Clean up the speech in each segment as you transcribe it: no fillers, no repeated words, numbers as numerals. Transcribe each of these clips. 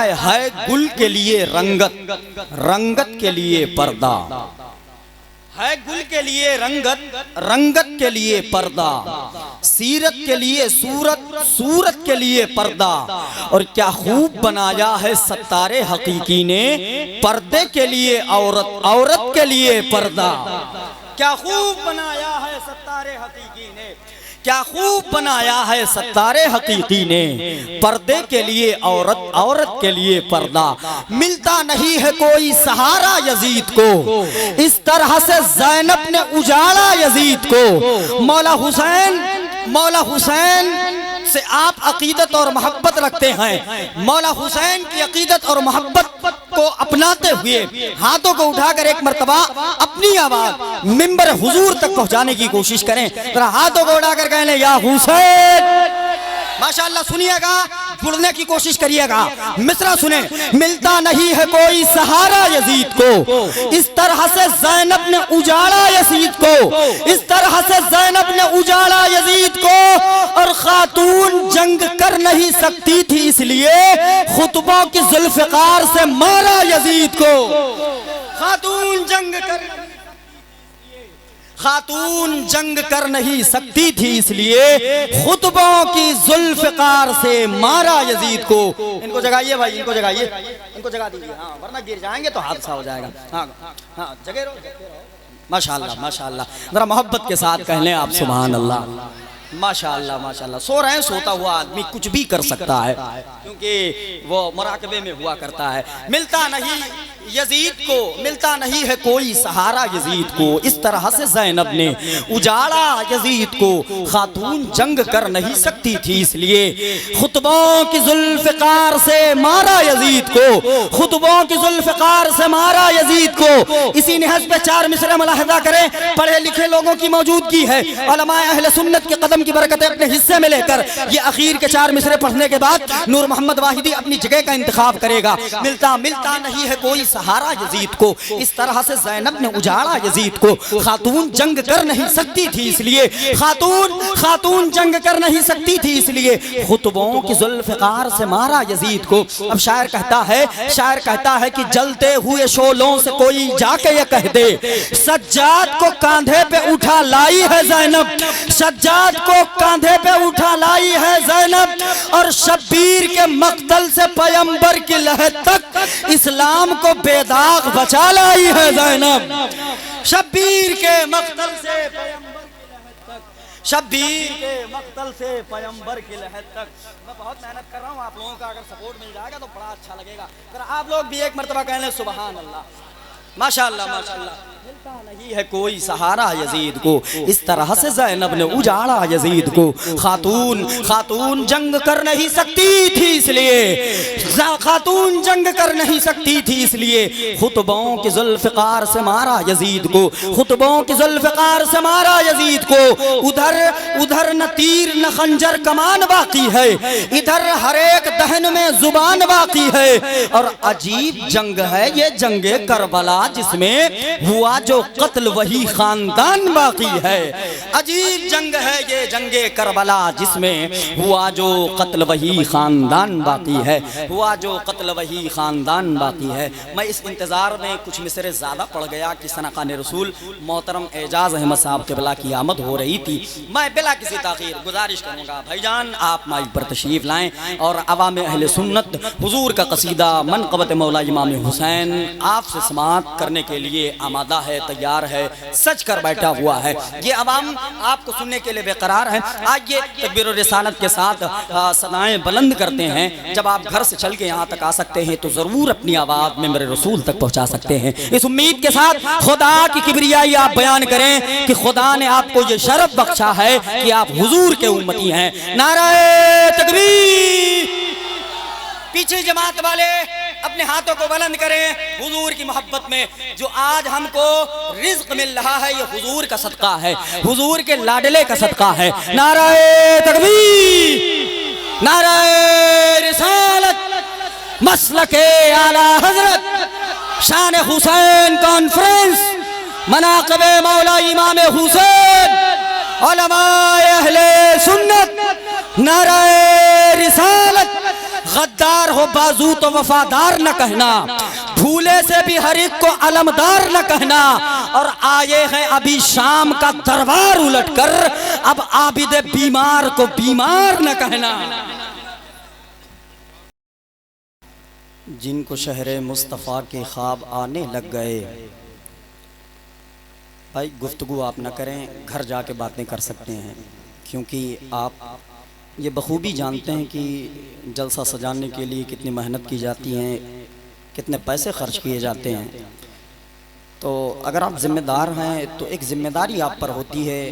है गुल के लिए रंगत, रंगत के लिए पर्दा। है गुल के लिए रंगत, रंगत के लिए पर्दा। सीरत के लिए सूरत, सूरत के लिए पर्दा। और क्या खूब बनाया है सत्तारे हकीकी ने, पर्दे के लिए औरत, औरत के लिए पर्दा। क्या खूब बनाया है सत्तारे हकीकी ने, क्या खूब बनाया है सत्तारे हकीकी ने, पर्दे के लिए औरत, औरत के लिए पर्दा। मिलता नहीं है कोई सहारा यजीद को, इस तरह से ज़ैनब ने उजाड़ा यजीद को। मौला हुसैन, मौला हुसैन से आप अकीदत और मोहब्बत रखते हैं। मौला हुसैन की अकीदत और मोहब्बत को अपनाते हुए हाथों को उठाकर एक मर्तबा अपनी आवाज मिंबर हुजूर तक पहुंचाने की कोशिश करें। जरा हाथों को उठाकर कहने या हुसैन। माशाअल्लाह, सुनिएगा, जुड़ने की कोशिश करिएगा। मिसरा सुने। मिलता नहीं है कोई सहारा यजीद को, इस तरह से ज़ैनब ने उजाड़ा यजीद को, इस तरह से ज़ैनब ने उजाड़ा यजीद को। और खातून जंग कर नहीं सकती थी इसलिए खुतबों की जुल्फ़िकार से मारा यजीद को। खातून जंग कर, खातून जंग कर नहीं सकती थी इसलिए खुतबों की जुल्फ़िकार से मारा यजीद को। इनको जगाइए भाई, इनको जगाइए, इनको जगा दीजिए, हाँ, वरना गिर जाएंगे तो हादसा हो जाएगा। हाँ हाँ, जगह रहो। माशाअल्लाह, माशाअल्लाह, जरा मोहब्बत के साथ कह लें आप सुभान अल्लाह। माशाअल्लाह, माशाअल्लाह। सो रहे हैं, सोता हुआ आदमी कुछ भी कर सकता है क्योंकि वो मुराकबे में हुआ करता है। मिलता नहीं यजीद को, मिलता नहीं है कोई सहारा यजीद को, इस तरह से ज़ैनब ने उजाड़ा यजीद को। खातून जंग कर नहीं सकती थी इसलिए खुतबों की जुल्फ़िकार से मारा यजीद को, खुतबों की जुल्फ़िकार से मारा यजीद को। इसी निहज पे चार मिसरे मुलाहिज़ा करें, पढ़े लिखे लोगों की मौजूदगी है। उलमाए अहले सुन्नत के कदम की बरकतें अपने हिस्से में लेकर ये अखीर के चार मिसरे पढ़ने के बाद नूर मोहम्मद वाहिदी अपनी जगह का इंतखाब करेगा। मिलता मिलता नहीं है कोई सहारा यजीद को, इस तरह से ज़ैनब ने उजाड़ा यजीद को। खातून जंग कर नहीं सकती थी इसलिए, खातून जंग कर नहीं सकती थी इसलिए खुतबों की जुल्फ़िकार से मारा यजीद को। अब शायर कहता है, शायर कहता है कि जलते हुए शोलों से कोई जाके ये कह दे, सज्जाद को कांधे पे उठा लाई है ज़ैनब, सज्जाद को कांधे पे उठा लाई है ज़ैनब। और शब्बीर के मक्तल से पैगंबर की लहर तक इस्लाम को बेदाग बचा लाई है ज़ैनब। शब्बीर के मक्तल से पैगंबर की लहर तक, शब्बीर के मक्तल से पैगंबर की लहर तक। मैं बहुत मेहनत कर रहा हूँ, आप लोगों का अगर सपोर्ट मिल जाएगा तो बड़ा अच्छा लगेगा। अगर आप लोग भी एक मर्तबा कह लें सुभान अल्लाह। माशाअल्लाह, माशाअल्लाह। मिलता नहीं है कोई सहारा यजीद को, इस तरह से ज़ैनब ने उजाड़ा यजीद को। खातून, खातून जंग कर नहीं सकती थी इसलिए, खातून जंग कर नहीं सकती थी इसलिए खुतबों की जुल्फ़िकार से मारा यजीद को, खुतबों की जुल्फ़िकार से मारा यजीद को। उधर उधर न तीर न खंजर कमान बाकी है, इधर हर एक दहन में जुबान बाकी है। और अजीब जंग है ये जंगे करबला, जिसमें हुआ जो कत्ल वही खानदान बाकी है। अजीब जंग है ये जंगे करबला, जिसमें हुआ जो कत्ल वही खानदान बाकी है, हुआ जो कत्ल वही खानदान बाकी है। मैं इस इंतज़ार में कुछ मिसरे ज़्यादा पड़ गया कि सनक़ान रसूल मोहतरम एजाज़ अहमद साहब के बिला की आमद हो रही थी। मैं बिला किसी ताख़ीर गुजारिश करूँगा भाईजान आप माइक पर तशरीफ़ लाएँ और अवाम अहले सुन्नत हुजूर का कसीदा मनक़बत मौला इमाम हुसैन आपसे समाअत करने के लिए आमादा है, तैयार है, सच कर बैठा हुआ है। ये अवाम आपको सुनने के लिए बेकरार है। आइए तकबीर और रिसालत के साथ सदाएं बुलंद करते हैं। जब आप घर से चल के यहाँ तक आ सकते हैं तो ज़रूर अपनी आवाज़ में मेरे रसूल तक पहुँचा सकते हैं। इस उम्मीद के साथ खुदा की किबरियाई आप बयान करें कि खुदा ने आपको ये शरफ बख्शा है कि आप हुजूर के उम्मती हैं। नारे तकबीर। पीछे जमात वाले अपने हाथों को बुलंद करें हुजूर की मोहब्बत में। जो आज हमको रिज़्क़ मिल रहा है ये हुजूर का सदका है, हुजूर के लाडले का सदका है। नारे तकबीर, नारे रिसालत, मसलके आला हज़रत, शान हुसैन कॉन्फ्रेंस, मनाक़िबे मौला इमाम हुसैन, उलमाए अहले सुन्नत, नारे रिसालत, गद्दार अलमदार हो बाजू तो वफादार न कहना, भूले से भी हर एक को अलमदार न कहना। और आए हैं अभी शाम का दरबार उलट कर, अब आबिद बीमार को बीमार न कहना। जिनको शहरे मुस्तफ़ा के ख्वाब आने लग गए, भाई गुफ्तगू आप ना करें, घर जाके बातें कर सकते हैं, क्योंकि आप ये बखूबी जानते हैं कि जलसा सजाने के लिए कितनी मेहनत की जाती है, कितने पैसे खर्च किए जाते हैं। तो अगर आप ज़िम्मेदार हैं तो एक ज़िम्मेदारी आप पर होती है,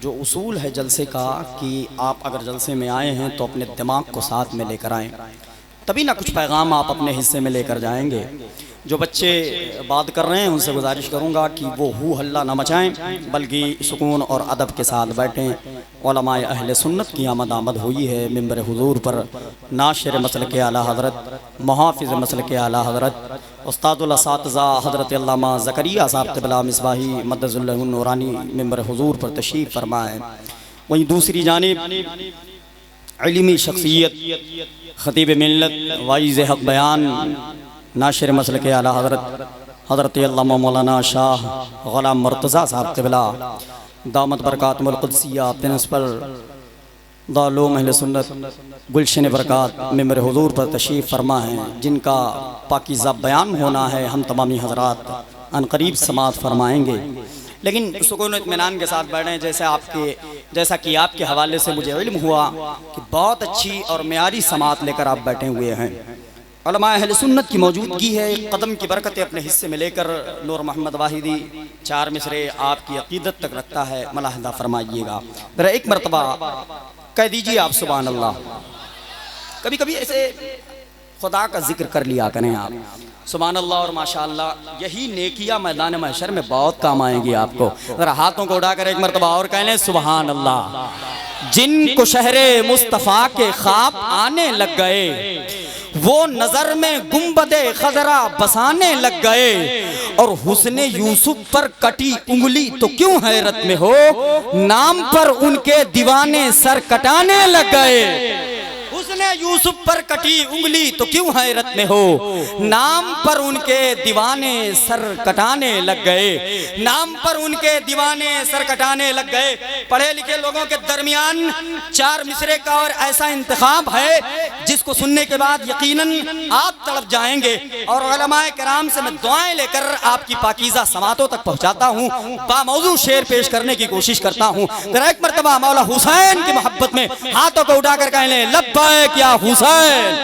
जो उसूल है जलसे का कि आप अगर जलसे में आए हैं तो अपने दिमाग को साथ में लेकर आएँ, तभी ना कुछ पैगाम आप अपने हिस्से में लेकर जाएंगे। जो बच्चे बात कर रहे हैं उनसे गुजारिश करूंगा कि वो हू हल्ला ना मचाएं, बल्कि सुकून और अदब के साथ बैठें। उलमाए अहले सुन्नत की आमद हुई है मिंबर हुजूर पर नाशिर मसलक आला हज़रत, मुहाफ़िज़ मसलक आला हज़रत उस्तादुल असातिज़ा हज़रत अल्लामा ज़करिया साहब क़िबला मिसबाही मद्दज़ुल नूरानी मिंबर हुजूर पर तशरीफ़ फरमा है। वहीं दूसरी जानिब इल्मी शख्सियत, ख़तीब मिल्लत, वाइज़ हक़ बयान, नाशिर मसलक आला हज़रत अल्लामा मौलाना शाह ग़ुलाम मुर्तज़ा साहब क़िबला दामत बरकातुहुल क़ुद्सिया प्रिंसिपल दारुल अहले सुन्नत गुलशन बरकात मिंबर हुजूर पर तशरीफ़ फरमा है, जिनका पाकीज़ा बयान होना है। हम तमामी हज़रात अनक़रीब समात फरमाएँगे, लेकिन सुकून इत्मीनान के साथ बैठें। जैसा कि आपके हवाले से मुझे इल्म हुआ कि बहुत अच्छी और मेयारी समात लेकर आप बैठे हुए हैं। उलमा अहले सुन्नत की मौजूदगी है, कदम की बरकतें अपने हिस्से में लेकर नूर मोहम्मद वाहिदी 4 मिसरे आपकी अकीदत तक रखता है, मलाहदा फरमाइएगा। ज़रा एक मरतबा कह दीजिए आप सुभान अल्लाह। कभी कभी ऐसे खुदा का जिक्र कर लिया करें आप, सुभान अल्लाह और माशाअल्लाह। यही नेकिया मैदान महशर में बहुत काम आएंगी आपको। ज़रा हाथों को उठाकर एक मरतबा और कह लें सुभान अल्लाह। जिनको शहरे मुस्तफ़ा के ख्वाब आने लग गए, वो नजर में गुंबदे खजरा बसाने लग गए, और हुस्ने यूसुफ पर कटी उंगली तो क्यों हैरत में हो, नाम पर उनके दीवाने सर कटाने लग गए। हुस्ने यूसुफ पर कटी उंगली तो क्यों हैरत में हो, नाम पर उनके दीवाने सर कटाने लग गए, नाम पर उनके दीवाने सर कटाने लग गए। पढ़े लिखे लोगों के दरमियान 4 मिसरे का और ऐसा इंतखाब है जिसको सुनने के बाद यकीनन आप तड़प जाएंगे। और उलमाए किराम से मैं दुआएं लेकर आपकी पाकीज़ा समातों तक पहुंचाता हूं, बामौजू शेर पेश करने की कोशिश करता हूं। जरा एक मरतबा मौला हुसैन की मोहब्बत में हाथों को उठाकर कह लें लब्बैक या हुसैन।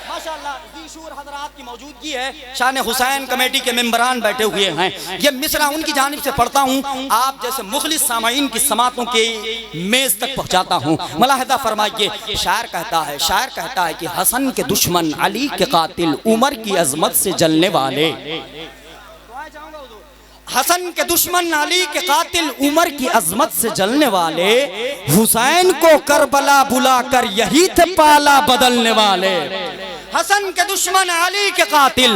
माशाअल्लाह ज़ीशूर हज़रात की मौजूदगी है, शान हुसैन कमेटी के मेंबरान बैठे हुए हैं। ये मिसरा उनकी जानिब से पढ़ता हूँ, आप जैसे मुखलिस सामाईन की समातों के मेज तक पहुँचाता हूँ। मलाहदा फरमाइए। शायर कहता है कि हसन के दुश्मन अली के कातिल उमर की अजमत से जलने वाले, हसन के दुश्मन अली के कातिल उमर की अजमत से जलने वाले, हुसैन को करबला बुलाकर यही थे पाला बदलने वाले। हसन के दुश्मन अली के कातिल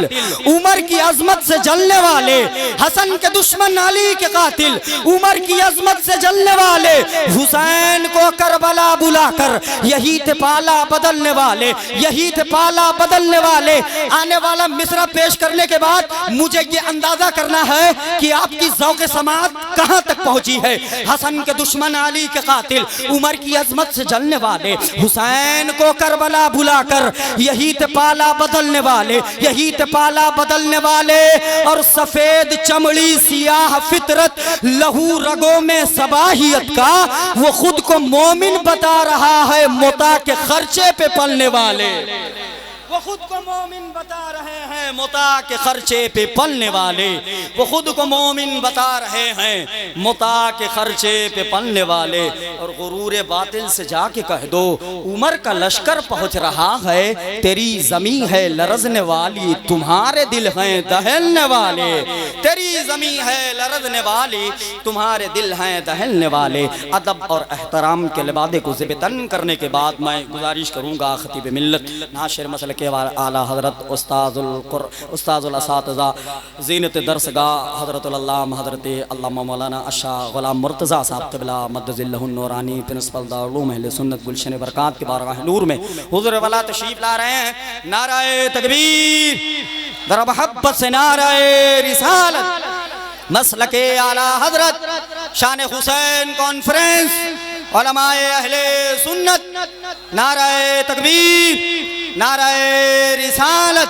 उमर की अजमत से जलने वाले, हसन के दुश्मन अली के कातिल उमर की अजमत से जलने वाले, हुसैन को करबला बुलाकर यही थे पाला बदलने वाले, यही थे पाला बदलने वाले। आने वाला मिसरा पेश करने के बाद मुझे ये अंदाजा करना है कि आपकी ज़ौक़ समात कहाँ तक पहुंची है। हसन के दुश्मन अली के कातिल उमर की अजमत से जलने वाले, हुसैन को करबला बुलाकर यही पाला बदलने वाले, यही पाला बदलने वाले। और सफेद चमड़ी सियाह फितरत लहू रगों में सबाहियत का, वो खुद को मोमिन बता रहा है मुता के खर्चे पे पलने वाले, वो खुद को मोमिन बता रहे हैं मुता के खर्चे पे पलने वाले, वो खुद को मोमिन बता रहे हैं मुता के खर्चे पे पलने वाले। और गुरूर बातिल से जाके कह दो उमर का लश्कर पहुंच रहा है, तेरी जमी है लरजने वाली, तुम्हारे दिल हैं दहलने वाले, तेरी जमी है लरजने वाली, तुम्हारे दिल हैं दहलने वाले। अदब और एहतराम के लिबादे को ज़िबतन करने के बाद मैं गुजारिश करूँगा खतीब मिल्लत नाशिर मसलक मशरक़ आला हज़रत उस्ताज़ुल असातिज़ा ज़ीनत दरसगाह हज़रतुल अल्लामा हज़रत अल्लामा मौलाना अशाह ग़ुलाम मुर्तज़ा साहब क़िबला मद्दज़िल्लहुन नूरानी प्रिंसिपल दारुल उलूम अहले सुन्नत गुलशन बरक़ात के बारगाह नूर में हुज़ूर वाला तशरीफ़ ला रहे हैं। नाराए तकबीर, ज़रा मोहब्बत से नाराए रिसालत, मसलके आला हज़रत शान हुसैन कॉन्फ्रेंस उलमाए अहले सुन्नत, नाराए तकबीर, नाराए रिसालत,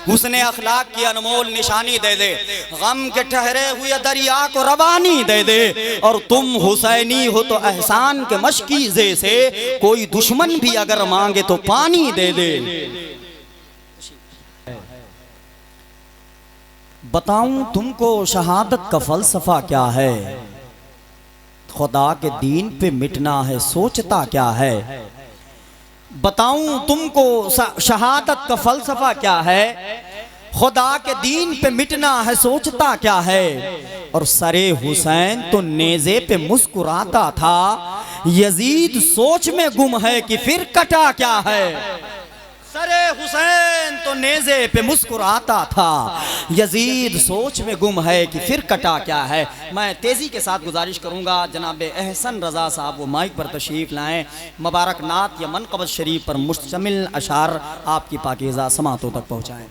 हुस्ने अखलाक की अनमोल निशानी दे दे, गम के ठहरे हुए दरिया को रवानी दे दे, और तुम हुसैनी हो तो एहसान के मशकीज़े से कोई दुश्मन भी अगर मांगे तो पानी दे दे। बताऊं तुमको शहादत का फलसफा क्या है, खुदा के दीन पे मिटना है सोचता क्या है। बताऊं तुमको शहादत का फलसफा क्या है, खुदा के दीन पे मिटना है सोचता क्या है। और सरे हुसैन तो नेज़े पे मुस्कुराता था, यजीद सोच में गुम है कि फिर कटा क्या है। सरे हुसैन तो नेज़े पे मुस्कुराता था, यजीद सोच में गुम है कि फिर कटा क्या है। मैं तेज़ी के साथ गुजारिश करूँगा जनाब एहसन रज़ा साहब वो माइक पर तशरीफ़ लाएँ, मुबारक नात या मनक़बत शरीफ पर मुश्तमिल अशार आपकी पाकीज़ा समातों तक पहुँचाएँ।